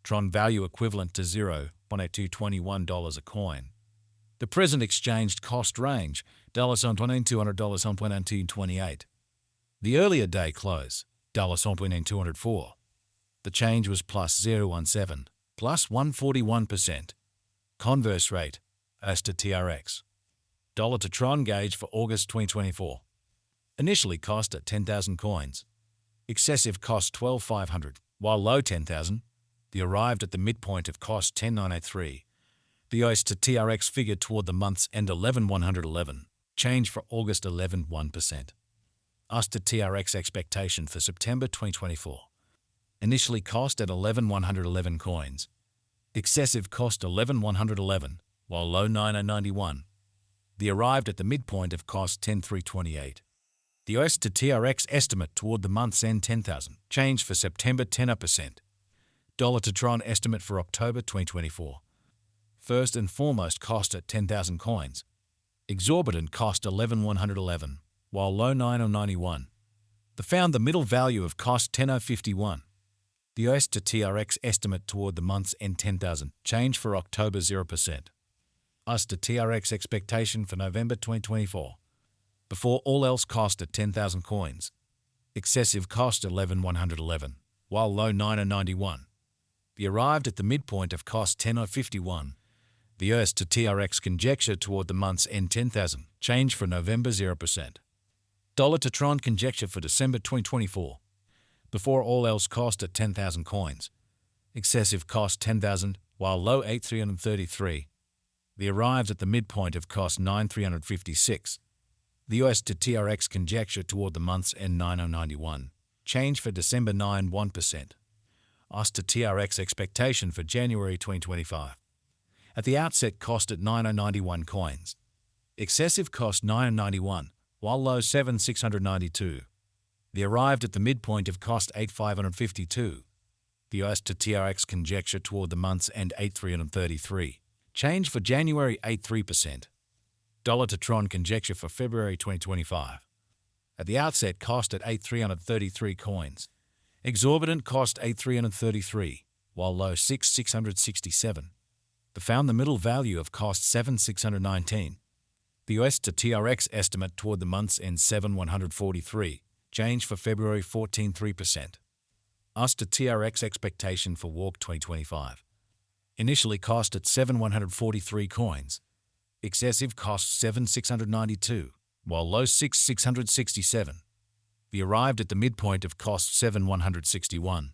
Tron value equivalent to $0.8221 a coin. The present exchanged cost range $1.200 The earlier day close $1.204. The change was plus 0.17, plus 141%. Converse rate as to TRX. Dollar to Tron gauge for August 2024. Initially cost at 10,000 coins. Excessive cost 12,500, while low 10,000. The arrived at the midpoint of cost 10,983. The OS to TRX figure toward the month's end 11,111. Change for August 11.1%. US to TRX expectation for September 2024. Initially cost at 11,111 coins. Excessive cost 11,111, while low 9,091. The arrived at the midpoint of cost 10,328. The OS to TRX estimate toward the month's end 10,000. Change for September 10%. Dollar to Tron estimate for October 2024. First and foremost cost at 10,000 coins. Exorbitant cost 11,111, while low 9,091. The found the middle value of cost 10,051. The OS to TRX estimate toward the month's end 10,000. Change for October 0%. US to TRX expectation for November 2024. Before all else cost at 10,000 coins. Excessive cost 11,111, while low 9,091. The arrived at the midpoint of cost 10,051. The US to TRX conjecture toward the month's end 10,000. Change for November 0%. Dollar to Tron conjecture for December 2024. Before all else cost at 10,000 coins. Excessive cost 10,000, while low 8,333. The arrived at the midpoint of cost 9,356. The US to TRX conjecture toward the month's end 9,091. Change for December 9.1%. US to TRX expectation for January 2025. At the outset cost at 9,091 coins. Excessive cost 9,091, while low 7,692. The arrived at the midpoint of cost 8,552. The US to TRX conjecture toward the month's end 8,333. Change for January 8.3%. Dollar to Tron conjecture for February 2025. At the outset cost at 8,333 coins. Exorbitant cost 8,333, while low 6,667. The found the middle value of cost 7,619. The US to TRX estimate toward the month's end 7,143. Change for February 14.3%. US to TRX expectation for Walk 2025. Initially cost at 7,143 coins. Excessive cost 7,692, while low 6,667. The arrived at the midpoint of cost 7,161.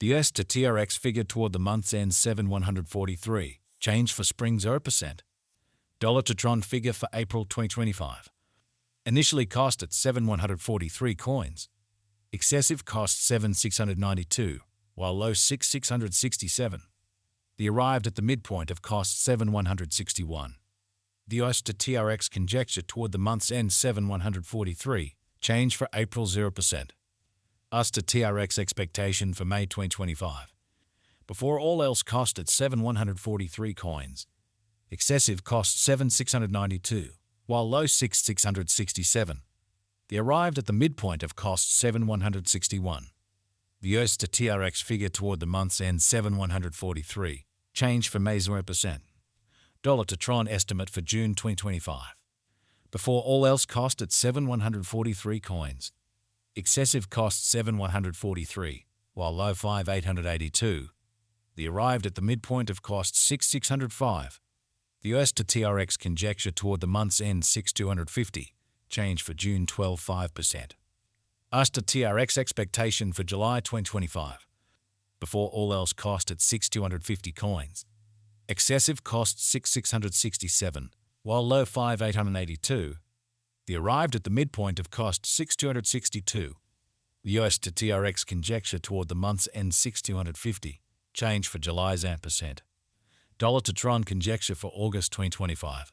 The US to TRX figure toward the month's end 7,143. Change for spring 0%. Dollar to Tron figure for April 2025. Initially cost at 7,143 coins. Excessive cost 7,692, while low 6,667. The arrived at the midpoint of cost 7,161. The US to TRX conjecture toward the month's end 7,143. Change for April 0%. US to TRX expectation for May 2025. Before all else cost at 7,143 coins. Excessive cost 7,692, while low 6,667. The arrived at the midpoint of cost 7,161. The US to TRX figure toward the month's end 7,143. Change for May 0%. Dollar to Tron estimate for June 2025. Before all else cost at 7,143 coins. Excessive cost 7,143, while low 5,882. The arrived at the midpoint of cost 6,605. The US to TRX conjecture toward the month's end 6,250. Change for June 12.5%. US to TRX expectation for July 2025. Before all else cost at 6,250 coins. Excessive cost 6,667, while low 5,882. The arrived at the midpoint of cost 6,262. The US to TRX conjecture toward the month's end 6,250. Change for July 0%. Dollar to Tron conjecture for August 2025.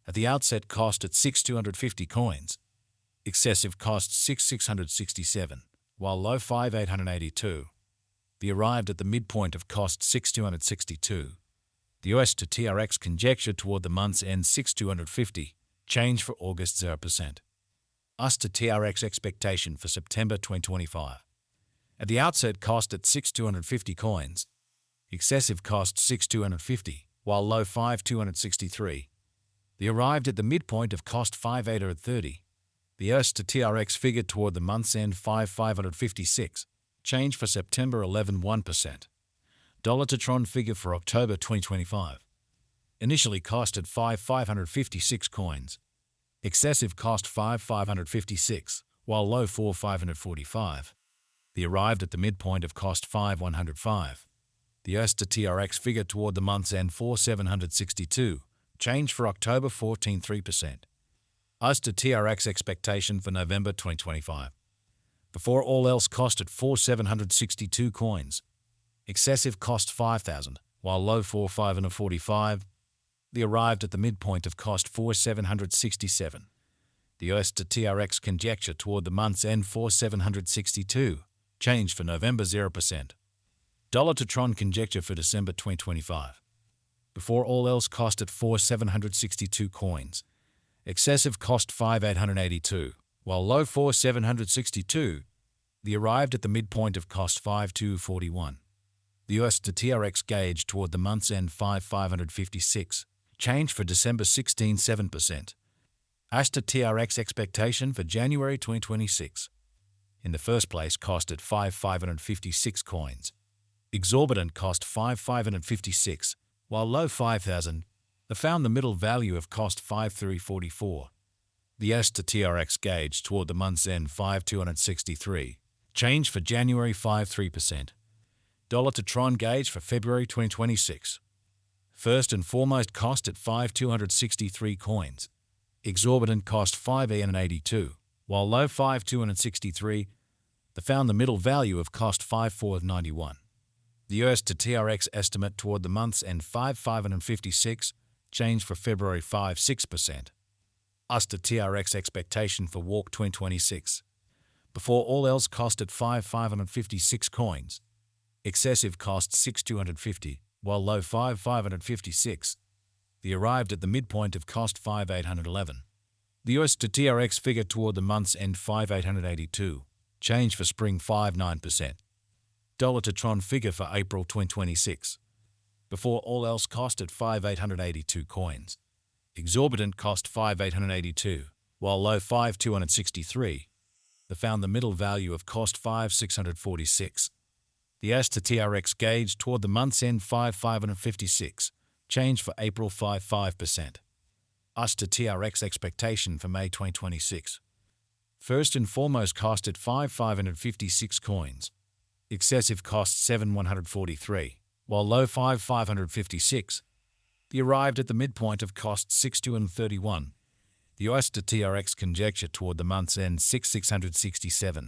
At the outset cost at 6,250 coins. Excessive cost 6,667, while low 5,882. The arrived at the midpoint of cost 6,262. The US to TRX conjecture toward the month's end 6,250. Change for August 0%. US to TRX expectation for September 2025. At the outset cost at 6,250 coins. Excessive cost 6,250, while low 5,263. The arrived at the midpoint of cost 5,830. The US to TRX figure toward the month's end 5,556. Change for September 11 1%. Dollar to Tron figure for October 2025. Initially cost at 5,556 coins. Excessive cost 5,556, while low 4,545. The arrived at the midpoint of cost 5,105. The US to TRX figure toward the month's end 4,762. Change for October 14 3%. US to TRX expectation for November 2025. Before all else cost at 4,762 coins. Excessive cost 5,000, while low 4,545. The arrived at the midpoint of cost 4,767. The US to TRX conjecture toward the month's end 4,762. Change for November 0%. Dollar to Tron conjecture for December 2025. Before all else cost at 4,762 coins. Excessive cost 5,882, while low 4,762. The arrived at the midpoint of cost 5,241. The US to TRX gauge toward the month's end 5,556. Change for December 16 7%. US to TRX expectation for January 2026. In the first place cost at 5,556 coins. Exorbitant cost 5,556, while low 5,000. They found the middle value of cost 5,344. The US to TRX gauge toward the month's end 5,263. Change for January 5.3%. Dollar to Tron gauge for February 2026. First and foremost cost at 5,263 coins. Exorbitant cost 5,882, while low 5,263. They found the middle value of cost 5,491. The US to TRX estimate toward the month's end 5,556. Change for February 5.6%. US to TRX expectation for Walk 2026. Before all else cost at 5,556 coins. Excessive cost 6,250, while low 5,556. The arrived at the midpoint of cost 5,811. The US to TRX figure toward the month's end 5,882. Change for spring 5.9%. Dollar to Tron figure for April 2026. Before all else cost at 5,882 coins. Exorbitant cost 5,882, while low 5,263. They found the middle value of cost 5,646. The US to TRX gauge toward the month's end 5,556. Change for April 5.5%. US to TRX expectation for May 2026. First and foremost cost at 5,556 coins. Excessive cost 7,143, while low 5,556. The arrived at the midpoint of cost 6,231. The US to TRX conjecture toward the month's end 6,667.